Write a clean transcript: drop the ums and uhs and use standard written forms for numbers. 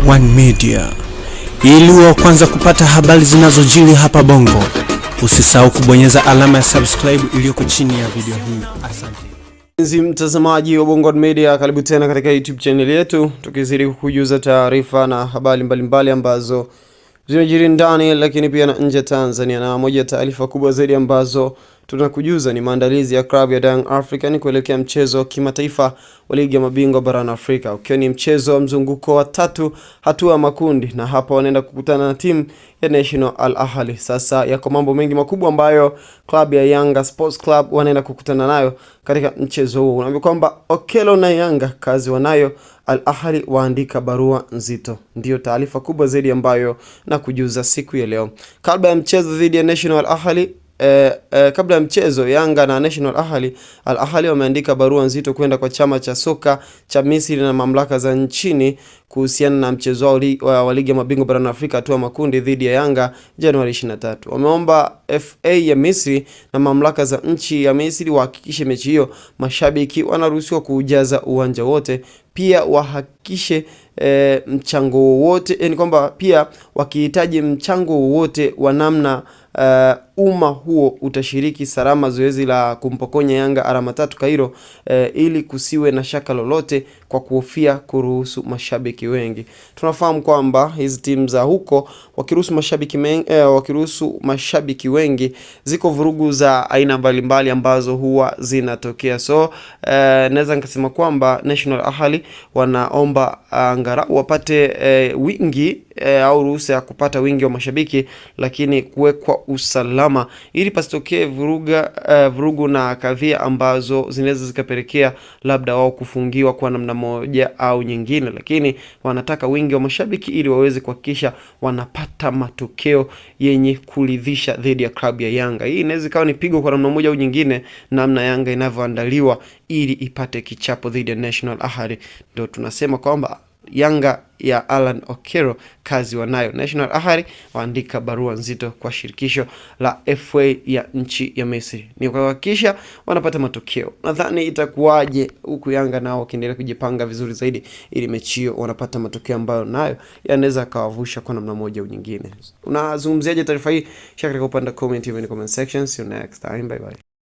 One Media, ili wa kwanza kupata habari zinazojiri hapa Bongo. Usisahau kubonyeza alama ya subscribe iliyoko chini ya video hii. Asante. Mtazamaji wa Bongo One Media, karibu tena katika YouTube channel yetu, tukizidi kukujuza taarifa na habari mbalimbali ambazo zinajiri ndani lakini pia na nje Tanzania. Na moja ya taarifa kubwa zaidi ambazo tunakujuza ni maandalizi ya klabu ya Young African kuelekea mchezo wa kimataifa wa ligi ya mabingwa barani Afrika, ukiwa ni mchezo wa mzunguko wa 3 hatua makundi, na hapa wanaenda kukutana na timu ya National Al Ahly. Sasa yako mambo mengi makubwa ambayo klabu ya Yanga Sports Club wanaenda kukutana nayo katika mchezo huu. Unaambia kwamba Okello na Yanga kazi wanayo, Al Ahly waandika barua nzito. Ndio taarifa kubwa zaidi ambayo nakujuza siku ya leo. Kabla ya mchezo dhidi ya National Al Ahly, kabla ya mchezo Yanga na National Al Ahly wameandika barua nzito kwenda kwa chama cha soka cha Misri na mamlaka za nchini kuhusiana na mchezo wa ligi ya mabingwa barani Afrika hatua makundi dhidi ya Yanga Januari 23. Wameomba FA ya Misri na mamlaka za nchi ya Misri wahakikishe mechi hiyo mashabiki wanaruhusiwa kuujaza uwanja wote, pia wahakikishe mchango wote, yani kwamba pia wakihitaji mchango wote wa namna umma huo utashiriki salama zoezi la kumpokonya Yanga alama 3 Cairo, ili kusiwe na shaka lolote kwa kuhofia kuruhusu mashabiki wengi. Tunafahamu kwamba hizi timu za huko wakiruhusu mashabiki wengi ziko vurugu za aina mbalimbali ambazo huwa zinatokea. So naweza nikasema kwamba National Ahly wanaomba angalau wapate wingi au ruhusa ya kupata wingi wa mashabiki, lakini kuwekwa usalama ili pasitokee vurugu na kadhia ambazo zinaweza zikapelekea labda wao kufungiwa kwa namna moja au nyingine. Lakini wanataka wingi wa mashabiki ili waweze kuhakikisha wanapata matokeo yenye kuridhisha dhidi ya klabu ya Yanga. Hii inaweza ikawa ni pigo kwa namna moja au nyingine, namna Yanga inavyoandaliwa ili ipate kichapo dhidi ya National Ahly. Ndio tunasema kwamba Yanga ya Alan Okello kazi wanayo. National Ahly waandika barua nzito kwa shirikisho la FA ya nchi ya Misri ni kuhakikisha wanapata matokeo. Nadhani itakuwaje huku Yanga nao wakiendelea kujipanga vizuri zaidi ili mechi hiyo wanapata matokeo ambayo nayo yanaweza kawavusha kwa namna moja au nyingine. Unazungumziaje taarifa hii? Shaka katika upande comment section. See you next time. Bye bye.